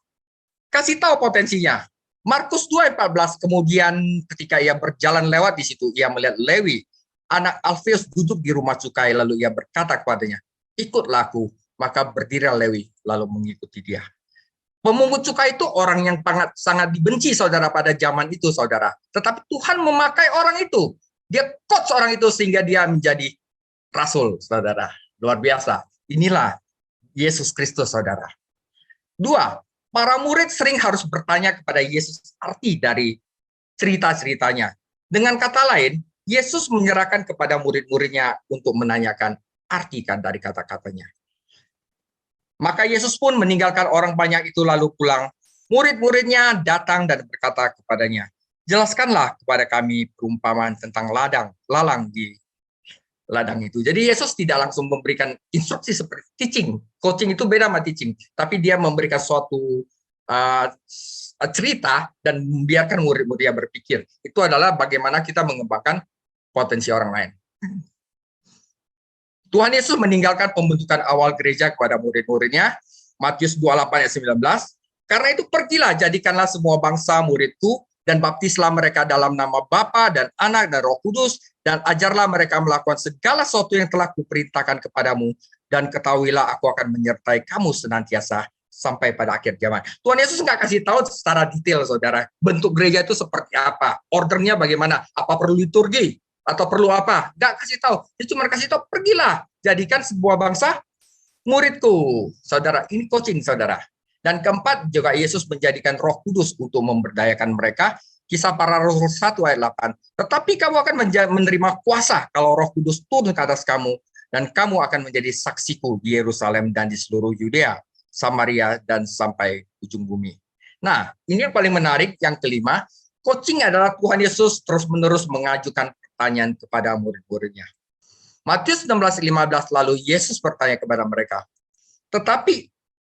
kasih tahu potensinya. Markus 2 ayat 14, kemudian ketika ia berjalan lewat di situ, ia melihat Lewi, anak Alfeus duduk di rumah cukai, lalu ia berkata kepadanya, ikutlah aku, maka berdirilah Lewi, lalu mengikuti dia. Pemungut cukai itu orang yang sangat dibenci, saudara, pada zaman itu, saudara. Tetapi Tuhan memakai orang itu. Dia coach orang itu sehingga dia menjadi rasul, saudara. Luar biasa. Inilah Yesus Kristus, saudara. 2, para murid sering harus bertanya kepada Yesus arti dari cerita-ceritanya. Dengan kata lain, Yesus menyerahkan kepada murid-muridnya untuk menanyakan arti dari kata-katanya. Maka Yesus pun meninggalkan orang banyak itu lalu pulang. Murid-muridnya datang dan berkata kepadanya, jelaskanlah kepada kami perumpamaan tentang lalang di ladang itu. Jadi Yesus tidak langsung memberikan instruksi seperti teaching. Coaching itu beda sama teaching. Tapi dia memberikan suatu cerita dan membiarkan murid-muridnya berpikir. Itu adalah bagaimana kita mengembangkan potensi orang lain. Tuhan Yesus meninggalkan pembentukan awal gereja kepada murid-muridnya, Matius 28 ayat 19, karena itu pergilah, jadikanlah semua bangsa muridku, dan baptislah mereka dalam nama Bapa dan Anak dan Roh Kudus, dan ajarlah mereka melakukan segala sesuatu yang telah kuperintahkan kepadamu, dan ketahuilah aku akan menyertai kamu senantiasa sampai pada akhir zaman. Tuhan Yesus nggak kasih tahu secara detail, saudara, bentuk gereja itu seperti apa, ordernya bagaimana, apa perlu liturgi, atau perlu apa? Nggak kasih tahu. Dia cuma kasih tahu, pergilah, jadikan sebuah bangsa muridku. Saudara, ini coaching, saudara. Dan keempat, juga Yesus menjadikan Roh Kudus untuk memberdayakan mereka. Kisah para Rasul 1 ayat 8. Tetapi kamu akan menerima kuasa kalau Roh Kudus turun ke atas kamu, dan kamu akan menjadi saksiku di Yerusalem dan di seluruh Yudea, Samaria, dan sampai ujung bumi. Nah, ini yang paling menarik. Yang kelima, coaching adalah Tuhan Yesus terus-menerus mengajukan pertanyaan kepada murid-muridnya. Matius 16:15, lalu Yesus bertanya kepada mereka, "Tetapi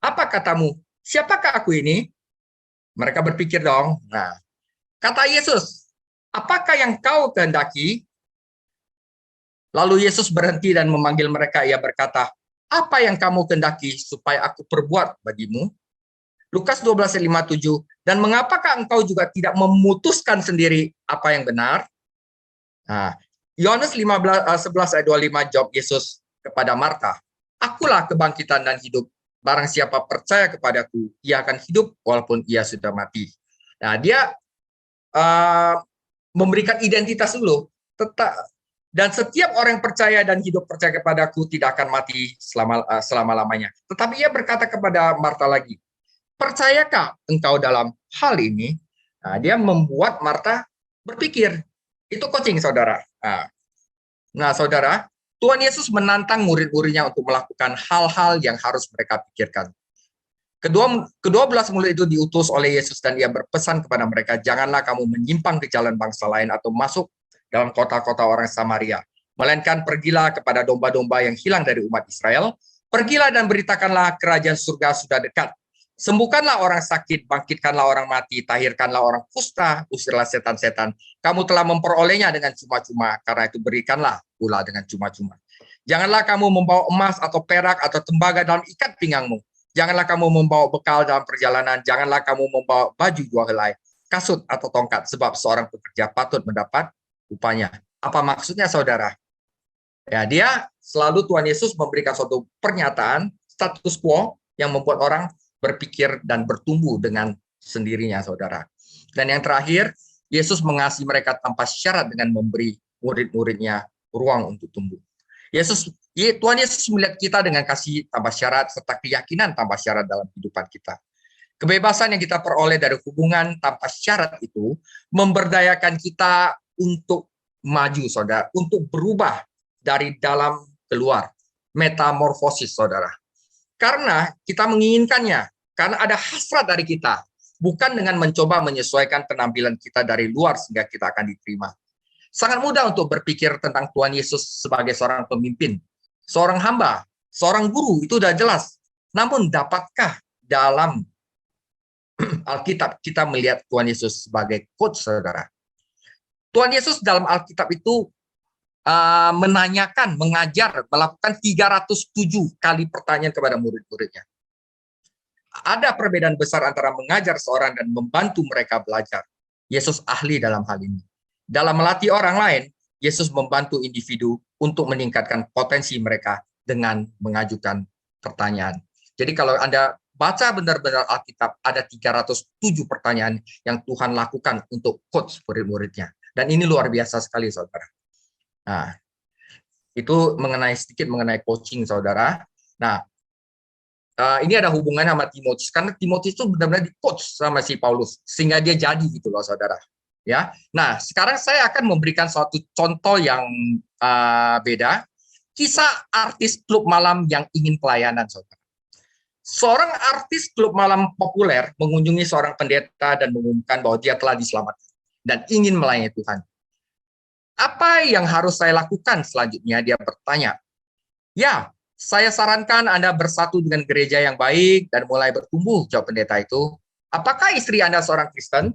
apa katamu? Siapakah aku ini?" Mereka berpikir dong. Nah, kata Yesus, "Apakah yang kau kehendaki?" Lalu Yesus berhenti dan memanggil mereka. Ia berkata, "Apa yang kamu kehendaki supaya aku perbuat bagimu?" Lukas 12:57, dan mengapakah engkau juga tidak memutuskan sendiri apa yang benar? Nah, Yohanes 11 ayat 25, jawab Yesus kepada Marta, "Akulah kebangkitan dan hidup. Barang siapa percaya kepadaku, ia akan hidup walaupun ia sudah mati." Nah, dia memberikan identitas dulu. Dan setiap orang yang percaya dan hidup percaya kepadaku tidak akan mati selama-lamanya. Tetapi ia berkata kepada Marta lagi, "Percayakah engkau dalam hal ini?" Nah, dia membuat Marta berpikir. Itu coaching, saudara. Nah, saudara, Tuhan Yesus menantang murid-muridnya untuk melakukan hal-hal yang harus mereka pikirkan. Kedua belas murid itu diutus oleh Yesus dan ia berpesan kepada mereka, "Janganlah kamu menyimpang ke jalan bangsa lain atau masuk dalam kota-kota orang Samaria, melainkan pergilah kepada domba-domba yang hilang dari umat Israel. Pergilah dan beritakanlah kerajaan surga sudah dekat. Sembuhkanlah orang sakit, bangkitkanlah orang mati, tahirkanlah orang kusta, usirlah setan-setan. Kamu telah memperolehnya dengan cuma-cuma, karena itu berikanlah pula dengan cuma-cuma. Janganlah kamu membawa emas atau perak atau tembaga dalam ikat pinggangmu. Janganlah kamu membawa bekal dalam perjalanan. Janganlah kamu membawa baju dua helai, kasut atau tongkat, sebab seorang pekerja patut mendapat upahnya." Apa maksudnya, saudara? Ya, dia selalu Tuhan Yesus memberikan suatu pernyataan status quo yang membuat orang berpikir dan bertumbuh dengan sendirinya, saudara. Dan yang terakhir, Yesus mengasihi mereka tanpa syarat dengan memberi murid-muridnya ruang untuk tumbuh. Tuhan Yesus melihat kita dengan kasih tanpa syarat serta keyakinan tanpa syarat dalam kehidupan kita. Kebebasan yang kita peroleh dari hubungan tanpa syarat itu memberdayakan kita untuk maju, saudara, untuk berubah dari dalam keluar. Metamorfosis, saudara. Karena kita menginginkannya, karena ada hasrat dari kita, bukan dengan mencoba menyesuaikan penampilan kita dari luar sehingga kita akan diterima. Sangat mudah untuk berpikir tentang Tuhan Yesus sebagai seorang pemimpin, seorang hamba, seorang guru, itu sudah jelas. Namun dapatkah dalam Alkitab kita melihat Tuhan Yesus sebagai coach, saudara? Tuhan Yesus dalam Alkitab itu menanyakan, mengajar, melakukan 307 kali pertanyaan kepada murid-muridnya. Ada perbedaan besar antara mengajar seorang dan membantu mereka belajar. Yesus ahli dalam hal ini. Dalam melatih orang lain, Yesus membantu individu untuk meningkatkan potensi mereka dengan mengajukan pertanyaan. Jadi kalau Anda baca benar-benar Alkitab, ada 307 pertanyaan yang Tuhan lakukan untuk coach murid-muridnya. Dan ini luar biasa sekali, saudara. Nah, itu sedikit mengenai coaching, saudara. Nah, ini ada hubungannya sama Timotius, karena Timotius itu benar-benar di-coach sama si Paulus, sehingga dia jadi gitu loh, saudara. Ya, nah sekarang saya akan memberikan suatu contoh yang beda, kisah artis klub malam yang ingin pelayanan, saudara. Seorang artis klub malam populer mengunjungi seorang pendeta dan mengumumkan bahwa dia telah diselamatkan dan ingin melayani Tuhan. Apa yang harus saya lakukan selanjutnya? Dia bertanya. Ya, saya sarankan Anda bersatu dengan gereja yang baik dan mulai bertumbuh, jawab pendeta itu. Apakah istri Anda seorang Kristen?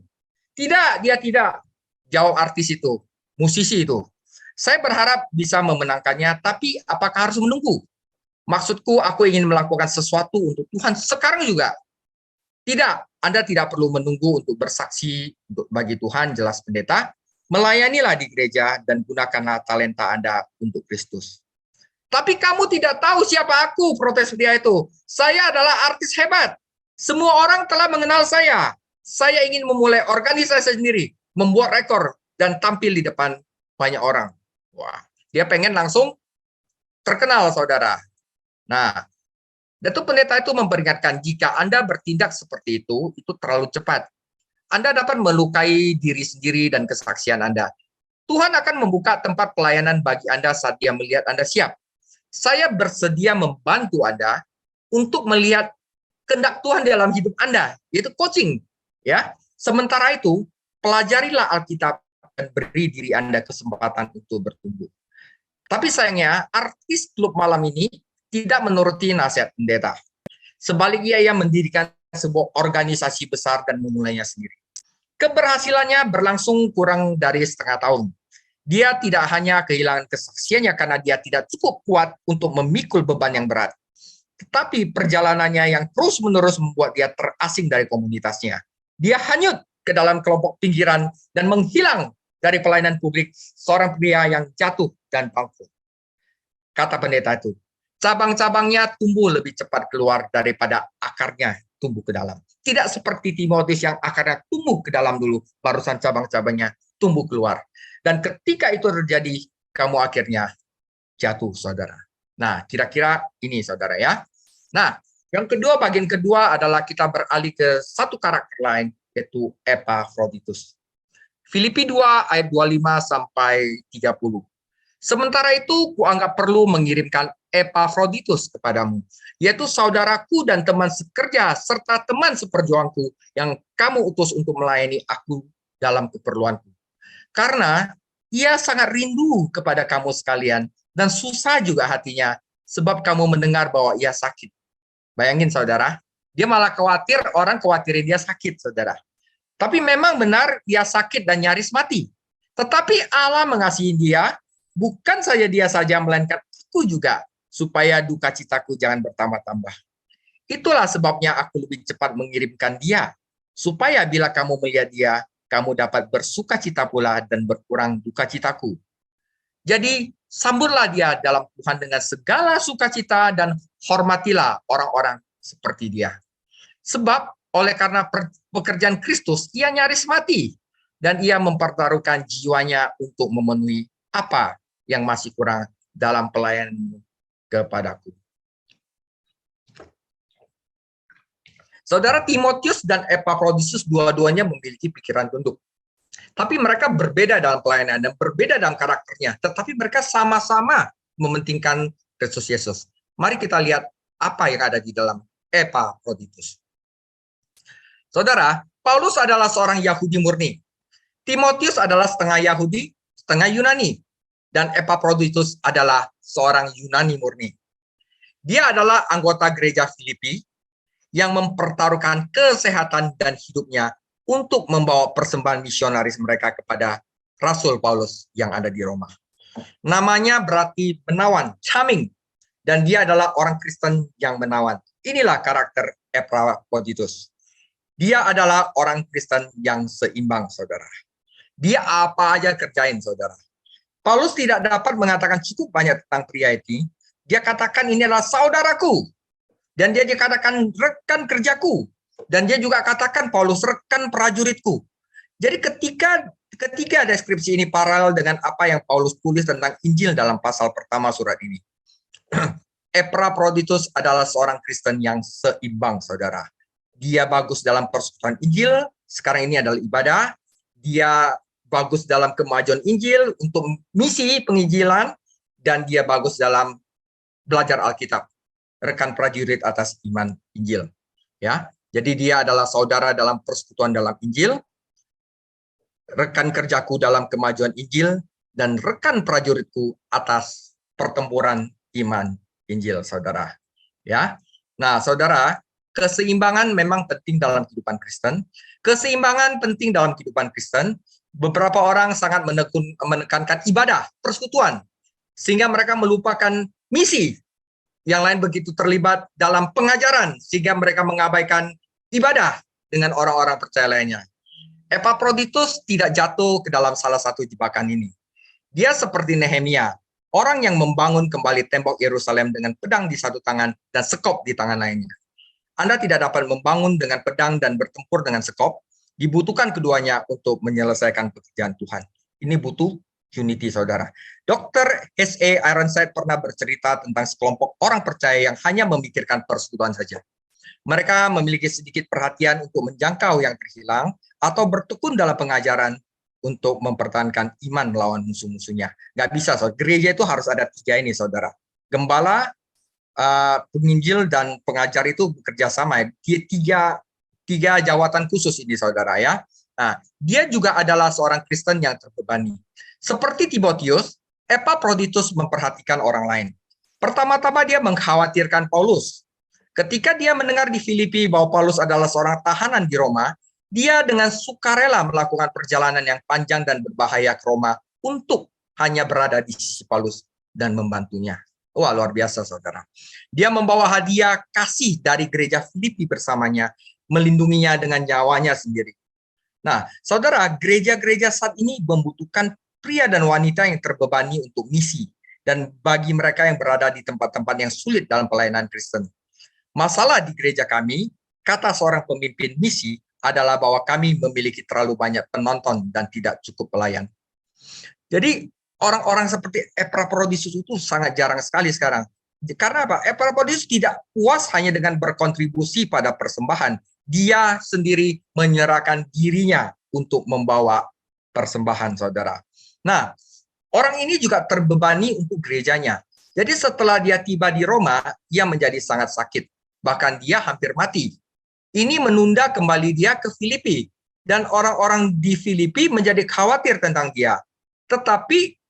Tidak, dia tidak, jawab artis itu, musisi itu. Saya berharap bisa memenangkannya, tapi apakah harus menunggu? Maksudku, aku ingin melakukan sesuatu untuk Tuhan sekarang juga. Tidak, Anda tidak perlu menunggu untuk bersaksi bagi Tuhan, jelas pendeta. Melayanilah di gereja dan gunakanlah talenta Anda untuk Kristus. Tapi kamu tidak tahu siapa aku, protes pria itu. Saya adalah artis hebat. Semua orang telah mengenal saya. Saya ingin memulai organisasi sendiri, membuat rekor, dan tampil di depan banyak orang. Wah, dia pengen langsung terkenal, saudara. Nah, Datuk Pendeta itu memperingatkan, jika Anda bertindak seperti itu terlalu cepat. Anda dapat melukai diri sendiri dan kesaksian Anda. Tuhan akan membuka tempat pelayanan bagi Anda saat Dia melihat Anda siap. Saya bersedia membantu Anda untuk melihat kehendak Tuhan dalam hidup Anda, yaitu coaching. Ya, sementara itu pelajarilah Alkitab dan beri diri Anda kesempatan untuk bertumbuh. Tapi sayangnya, artis klub malam ini tidak menuruti nasihat pendeta. Sebaliknya, ia mendirikan sebuah organisasi besar dan memulainya sendiri. Keberhasilannya berlangsung kurang dari setengah tahun. Dia tidak hanya kehilangan kesaksiannya karena dia tidak cukup kuat untuk memikul beban yang berat, tetapi perjalanannya yang terus-menerus membuat dia terasing dari komunitasnya. Dia hanyut ke dalam kelompok pinggiran dan menghilang dari pelayanan publik, seorang pria yang jatuh dan bangkrut. Kata pendeta itu, cabang-cabangnya tumbuh lebih cepat keluar daripada akarnya tumbuh ke dalam. Tidak seperti Timotius yang akarnya tumbuh ke dalam dulu, barusan cabang-cabangnya tumbuh keluar. Dan ketika itu terjadi, kamu akhirnya jatuh, saudara. Nah, kira-kira ini, saudara ya. Nah, yang kedua, bagian kedua adalah kita beralih ke satu karakter lain, yaitu Epafroditus. Filipi 2 ayat 25 sampai 30. Sementara itu, kuanggap perlu mengirimkan Epafroditus kepadamu, yaitu saudaraku dan teman sekerja serta teman seperjuangku yang kamu utus untuk melayani aku dalam keperluanku. Karena ia sangat rindu kepada kamu sekalian dan susah juga hatinya sebab kamu mendengar bahwa ia sakit. Bayangin saudara, dia malah khawatir, orang khawatirin dia sakit, saudara. Tapi memang benar ia sakit dan nyaris mati. Tetapi Allah mengasihi dia, bukan saja dia saja, melainkan aku juga, supaya duka citaku jangan bertambah-tambah. Itulah sebabnya aku lebih cepat mengirimkan dia, supaya bila kamu melihat dia, kamu dapat bersuka cita pula dan berkurang duka citaku. Jadi, sambutlah dia dalam Tuhan dengan segala sukacita dan hormatilah orang-orang seperti dia. Sebab oleh karena pekerjaan Kristus, ia nyaris mati dan ia mempertaruhkan jiwanya untuk memenuhi apa yang masih kurang dalam pelayanan kepadaku. Saudara, Timotius dan Epafroditus dua-duanya memiliki pikiran tunduk. Tapi mereka berbeda dalam pelayanan dan berbeda dalam karakternya. Tetapi mereka sama-sama mementingkan Kristus Yesus. Mari kita lihat apa yang ada di dalam Epafroditus. Saudara, Paulus adalah seorang Yahudi murni. Timotius adalah setengah Yahudi, setengah Yunani. Dan Epafroditus adalah seorang Yunani murni. Dia adalah anggota gereja Filipi yang mempertaruhkan kesehatan dan hidupnya untuk membawa persembahan misionaris mereka kepada Rasul Paulus yang ada di Roma. Namanya berarti menawan, charming. Dan dia adalah orang Kristen yang menawan. Inilah karakter Epafroditus. Dia adalah orang Kristen yang seimbang, saudara. Dia apa aja kerjain, saudara. Paulus tidak dapat mengatakan cukup banyak tentang pria itu. Dia katakan ini adalah saudaraku. Dan dia dikatakan rekan kerjaku. Dan dia juga katakan Paulus rekan prajuritku. Jadi ketiga deskripsi ini paralel dengan apa yang Paulus tulis tentang Injil dalam pasal pertama surat ini. Epafroditus adalah seorang Kristen yang seimbang, saudara. Dia bagus dalam persekutuan Injil, sekarang ini adalah ibadah. Dia bagus dalam kemajuan Injil untuk misi penginjilan, dan dia bagus dalam belajar Alkitab, rekan prajurit atas iman Injil. Ya, jadi dia adalah saudara dalam persekutuan dalam Injil, rekan kerjaku dalam kemajuan Injil, dan rekan prajuritku atas pertempuran iman Injil, saudara. Ya, nah saudara, keseimbangan memang penting dalam kehidupan Kristen. Keseimbangan penting dalam kehidupan Kristen. Beberapa orang sangat menekankan ibadah, persekutuan, sehingga mereka melupakan misi. Yang lain begitu terlibat dalam pengajaran, sehingga mereka mengabaikan ibadah dengan orang-orang percaya lainnya. Epafroditus tidak jatuh ke dalam salah satu jebakan ini. Dia seperti Nehemia, orang yang membangun kembali tembok Yerusalem dengan pedang di satu tangan dan sekop di tangan lainnya. Anda tidak dapat membangun dengan pedang dan bertempur dengan sekop. Dibutuhkan keduanya untuk menyelesaikan pekerjaan Tuhan. Ini butuh unity, saudara. Dr. S.A. Ironside pernah bercerita tentang sekelompok orang percaya yang hanya memikirkan persekutuan saja. Mereka memiliki sedikit perhatian untuk menjangkau yang terhilang atau bertekun dalam pengajaran untuk mempertahankan iman melawan musuh-musuhnya. Nggak bisa, saudara. Gereja itu harus ada tiga ini, saudara. Gembala, penginjil, dan pengajar itu bekerja sama. Tiga jawatan khusus ini, saudara ya. Nah, dia juga adalah seorang Kristen yang terbebani. Seperti Timotius, Epaphroditus memperhatikan orang lain. Pertama-tama dia mengkhawatirkan Paulus. Ketika dia mendengar di Filipi bahwa Paulus adalah seorang tahanan di Roma, dia dengan sukarela melakukan perjalanan yang panjang dan berbahaya ke Roma untuk hanya berada di sisi Paulus dan membantunya. Wah, luar biasa, saudara. Dia membawa hadiah kasih dari gereja Filipi bersamanya, melindunginya dengan nyawanya sendiri. Nah, saudara, gereja-gereja saat ini membutuhkan pria dan wanita yang terbebani untuk misi, dan bagi mereka yang berada di tempat-tempat yang sulit dalam pelayanan Kristen. Masalah di gereja kami, kata seorang pemimpin misi, adalah bahwa kami memiliki terlalu banyak penonton dan tidak cukup pelayan. Jadi orang-orang seperti Epaphroditus itu sangat jarang sekali sekarang. Karena apa? Epaphroditus tidak puas hanya dengan berkontribusi pada persembahan. Dia sendiri menyerahkan dirinya untuk membawa persembahan, saudara. Nah, orang ini juga terbebani untuk gerejanya. Jadi setelah dia tiba di Roma, ia menjadi sangat sakit. Bahkan dia hampir mati. Ini menunda kembali dia ke Filipi. Dan orang-orang di Filipi menjadi khawatir tentang dia. Tetapi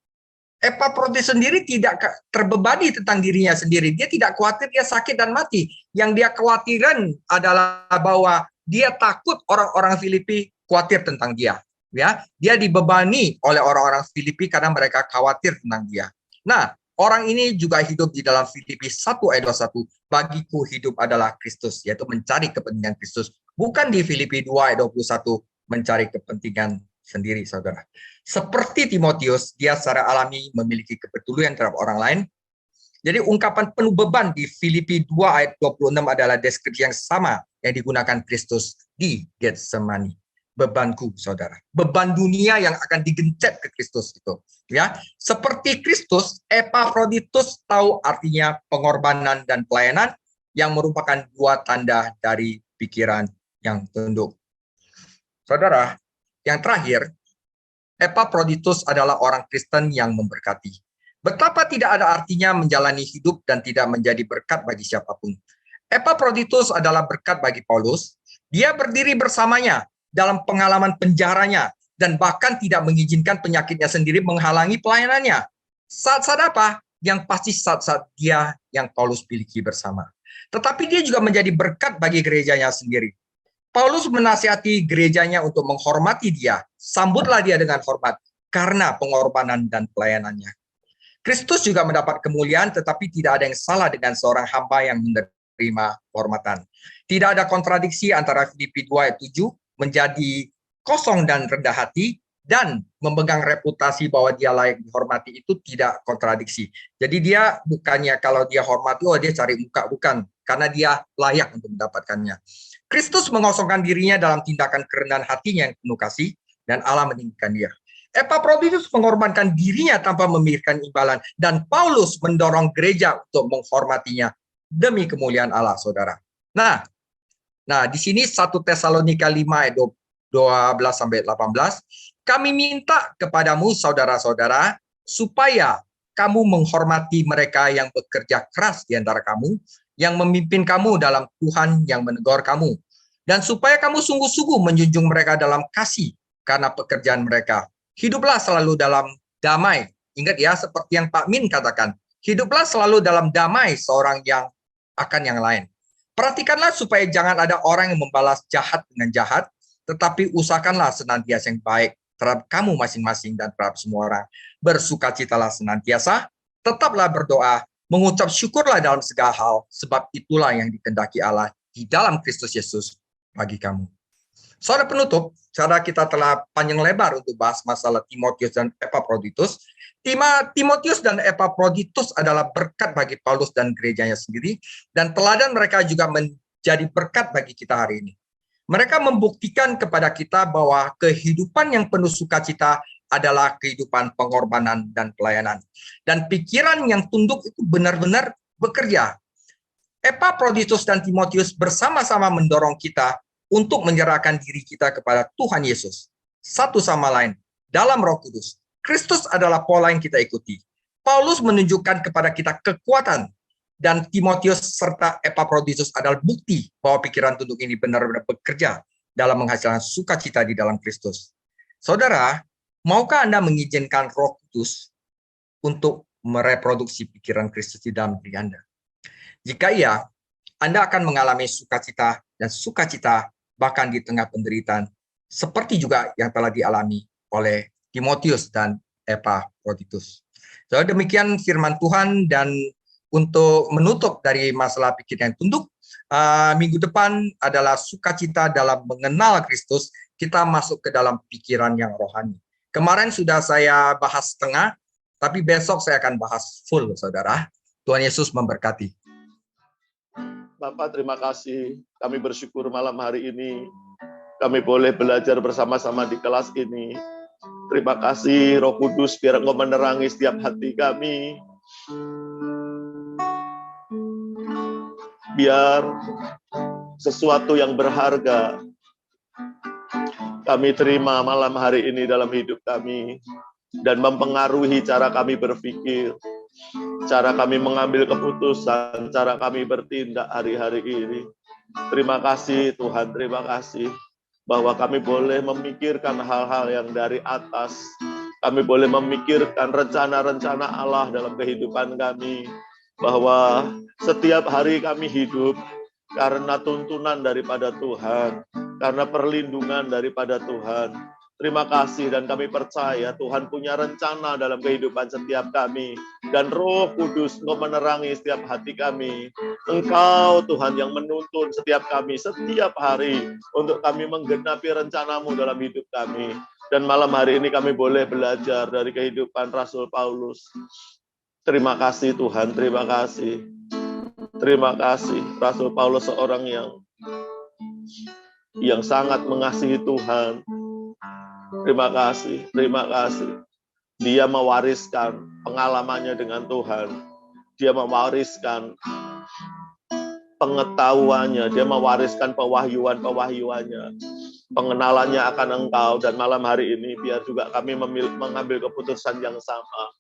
Epaphroditus sendiri tidak terbebani tentang dirinya sendiri. Dia tidak khawatir dia sakit dan mati. Yang dia khawatirkan adalah bahwa dia takut orang-orang Filipi khawatir tentang dia. Ya, dia dibebani oleh orang-orang Filipi karena mereka khawatir tentang dia. Nah, orang ini juga hidup di dalam Filipi 1 ayat 21. Bagiku hidup adalah Kristus, yaitu mencari kepentingan Kristus. Bukan di Filipi 2 ayat 21, mencari kepentingan sendiri, saudara. Seperti Timotius, dia secara alami memiliki kepedulian terhadap orang lain. Jadi ungkapan penuh beban di Filipi 2 ayat 26 adalah deskripsi yang sama yang digunakan Kristus di Getsemani. Bebanku, saudara. Beban dunia yang akan digencet ke Kristus itu. Ya, seperti Kristus, Epaphroditus tahu artinya pengorbanan dan pelayanan yang merupakan dua tanda dari pikiran yang tunduk. Saudara, yang terakhir, Epaphroditus adalah orang Kristen yang memberkati. Betapa tidak ada artinya menjalani hidup dan tidak menjadi berkat bagi siapapun. Epaphroditus adalah berkat bagi Paulus. Dia berdiri bersamanya dalam pengalaman penjaranya dan bahkan tidak mengizinkan penyakitnya sendiri menghalangi pelayanannya. Saat-saat apa? Yang pasti saat-saat dia yang Paulus miliki bersama. Tetapi dia juga menjadi berkat bagi gerejanya sendiri. Paulus menasihati gerejanya untuk menghormati dia. Sambutlah dia dengan hormat karena pengorbanan dan pelayanannya. Kristus juga mendapat kemuliaan, tetapi tidak ada yang salah dengan seorang hamba yang menerima kehormatan. Tidak ada kontradiksi antara Filipi 2 ayat 7 menjadi kosong dan rendah hati, dan memegang reputasi bahwa dia layak dihormati itu tidak kontradiksi. Jadi dia bukannya kalau dia hormati, oh dia cari muka, bukan. Karena dia layak untuk mendapatkannya. Kristus mengosongkan dirinya dalam tindakan kerendahan hatinya yang penuh kasih, dan Allah meninggikan dia. Epaphroditus mengorbankan dirinya tanpa memikirkan imbalan, dan Paulus mendorong gereja untuk menghormatinya demi kemuliaan Allah, saudara. Nah, di sini 1 Tesalonika 5 ayat 12 sampai 18, kami minta kepadamu saudara-saudara supaya kamu menghormati mereka yang bekerja keras di antara kamu, yang memimpin kamu dalam Tuhan, yang menegur kamu, dan supaya kamu sungguh-sungguh menjunjung mereka dalam kasih karena pekerjaan mereka. Hiduplah selalu dalam damai. Ingat ya, seperti yang Pak Min katakan, hiduplah selalu dalam damai seorang yang akan yang lain. Perhatikanlah supaya jangan ada orang yang membalas jahat dengan jahat, tetapi usahakanlah senantiasa yang baik terhadap kamu masing-masing dan terhadap semua orang. Bersukacitalah senantiasa, tetaplah berdoa, mengucap syukurlah dalam segala hal, sebab itulah yang dikehendaki Allah di dalam Kristus Yesus bagi kamu. Saudara penutup, saudara, kita telah panjang lebar untuk bahas masalah Timotius dan Epaphroditus. Timotius dan Epaphroditus adalah berkat bagi Paulus dan gerejanya sendiri, dan teladan mereka juga menjadi berkat bagi kita hari ini. Mereka membuktikan kepada kita bahwa kehidupan yang penuh sukacita adalah kehidupan pengorbanan dan pelayanan. Dan pikiran yang tunduk itu benar-benar bekerja. Epaphroditus dan Timotius bersama-sama mendorong kita untuk menyerahkan diri kita kepada Tuhan Yesus, satu sama lain, dalam Roh Kudus. Kristus adalah pola yang kita ikuti. Paulus menunjukkan kepada kita kekuatan, dan Timotius serta Epaphroditus adalah bukti bahwa pikiran tunduk ini benar-benar bekerja dalam menghasilkan sukacita di dalam Kristus. Saudara, maukah Anda mengizinkan Roh Kudus untuk mereproduksi pikiran Kristus di dalam diri Anda? Jika iya, Anda akan mengalami sukacita dan sukacita bahkan di tengah penderitaan, seperti juga yang telah dialami oleh Timotius dan Epafroditus. So, demikian firman Tuhan, dan untuk menutup dari masalah pikiran yang tunduk, minggu depan adalah sukacita dalam mengenal Kristus. Kita masuk ke dalam pikiran yang rohani. Kemarin sudah saya bahas setengah, tapi besok saya akan bahas full, saudara. Tuhan Yesus memberkati. Bapak, terima kasih. Kami bersyukur malam hari ini kami boleh belajar bersama-sama di kelas ini. Terima kasih Roh Kudus, biar Engkau menerangi setiap hati kami. Biar sesuatu yang berharga kami terima malam hari ini dalam hidup kami, dan mempengaruhi cara kami berpikir, cara kami mengambil keputusan, cara kami bertindak hari-hari ini. Terima kasih Tuhan, terima kasih bahwa kami boleh memikirkan hal-hal yang dari atas. Kami boleh memikirkan rencana-rencana Allah dalam kehidupan kami, bahwa setiap hari kami hidup karena tuntunan daripada Tuhan, karena perlindungan daripada Tuhan. Terima kasih, dan kami percaya Tuhan punya rencana dalam kehidupan setiap kami, dan Roh Kudus Engkau menerangi setiap hati kami. Engkau Tuhan yang menuntun setiap kami setiap hari untuk kami menggenapi rencana-Mu dalam hidup kami. Dan malam hari ini kami boleh belajar dari kehidupan Rasul Paulus. Terima kasih Tuhan, terima kasih. Terima kasih, Rasul Paulus seorang yang sangat mengasihi Tuhan. Terima kasih, terima kasih. Dia mewariskan pengalamannya dengan Tuhan. Dia mewariskan pengetahuannya, dia mewariskan pewahyuannya, pengenalannya akan Engkau. Dan malam hari ini biar juga kami mengambil keputusan yang sama.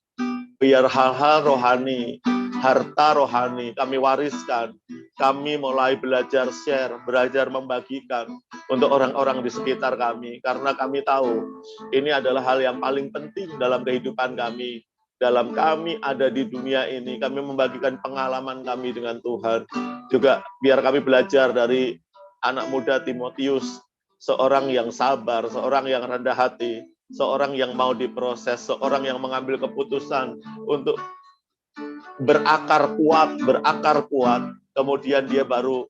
Biar hal-hal rohani, harta rohani kami wariskan. Kami mulai belajar share, belajar membagikan untuk orang-orang di sekitar kami. Karena kami tahu ini adalah hal yang paling penting dalam kehidupan kami. Dalam kami ada di dunia ini, kami membagikan pengalaman kami dengan Tuhan. Juga biar kami belajar dari anak muda Timotius, seorang yang sabar, seorang yang rendah hati, seorang yang mau diproses, seorang yang mengambil keputusan untuk berakar kuat, kemudian dia baru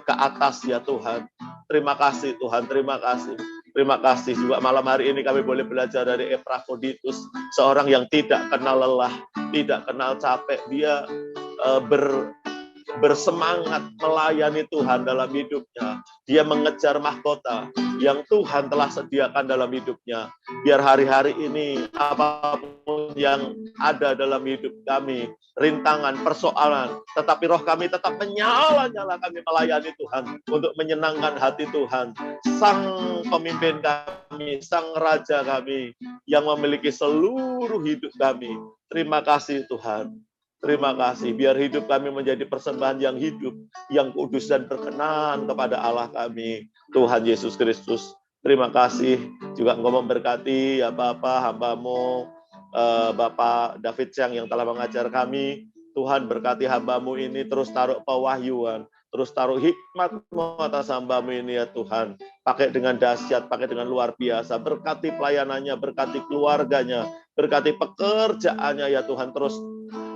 ke atas ya Tuhan. Terima kasih Tuhan, terima kasih. Terima kasih juga malam hari ini kami boleh belajar dari Epafroditus, seorang yang tidak kenal lelah, tidak kenal capek. Dia bersemangat melayani Tuhan dalam hidupnya. Dia mengejar mahkota yang Tuhan telah sediakan dalam hidupnya. Biar hari-hari ini apapun yang ada dalam hidup kami, rintangan, persoalan, tetapi roh kami tetap menyala-nyala kami melayani Tuhan untuk menyenangkan hati Tuhan, Sang Pemimpin kami, Sang Raja kami yang memiliki seluruh hidup kami. Terima kasih Tuhan. Terima kasih, biar hidup kami menjadi persembahan yang hidup, yang kudus dan berkenan kepada Allah kami, Tuhan Yesus Kristus. Terima kasih, juga Engkau memberkati ya Bapak, hamba-Mu, Bapak David Siang yang telah mengajar kami. Tuhan berkati hamba-Mu ini, terus taruh pewahyuan, terus taruh hikmat-Mu atas hamba-Mu ini ya Tuhan. Pakai dengan dahsyat, pakai dengan luar biasa, berkati pelayanannya, berkati keluarganya, berkati pekerjaannya ya Tuhan, terus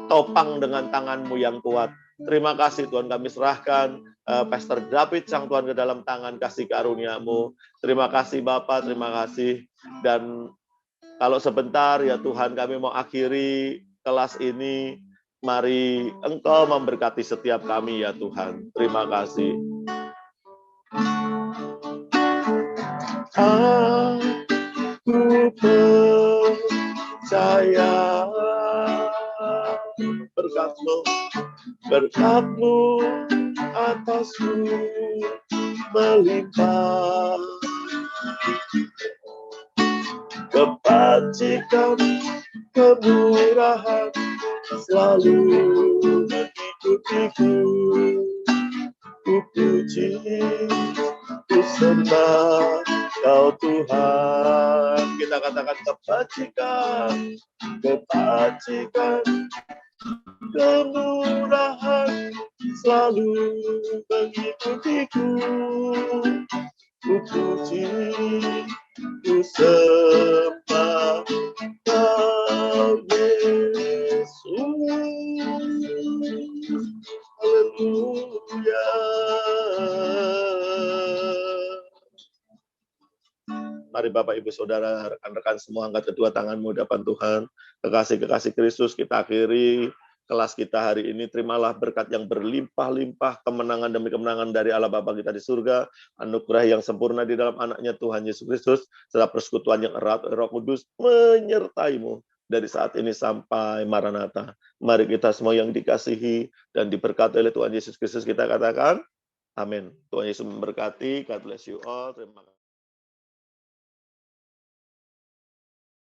topang dengan tangan-Mu yang kuat. Terima kasih Tuhan, kami serahkan Pastor David Sang Tuhan ke dalam tangan kasih karunia-Mu. Terima kasih Bapak, terima kasih. Dan kalau sebentar ya Tuhan kami mau akhiri kelas ini, mari Engkau memberkati setiap kami ya Tuhan. Terima kasih. Aku percaya berkat-Mu atasku melimpah, kebajikan, kemurahan selalu mengikutiku. Ku puji, ku sembah katakan kebajikan, kebajikan, kemurahan selalu mengikutiku. Ku puji, ku sembah Kau Yesus. Haleluya. Mari Bapak, Ibu, Saudara, rekan-rekan semua angkat kedua tanganmu depan Tuhan. Kekasih-kekasih Kristus, kita akhiri kelas kita hari ini. Terimalah berkat yang berlimpah-limpah, kemenangan demi kemenangan dari Allah Bapa kita di surga, anugerah yang sempurna di dalam anaknya Tuhan Yesus Kristus, serta persekutuan yang erat Roh Kudus menyertaimu dari saat ini sampai Maranatha. Mari kita semua yang dikasihi dan diberkati oleh Tuhan Yesus Kristus, kita katakan, amin. Tuhan Yesus memberkati. God bless you all. Terima kasih.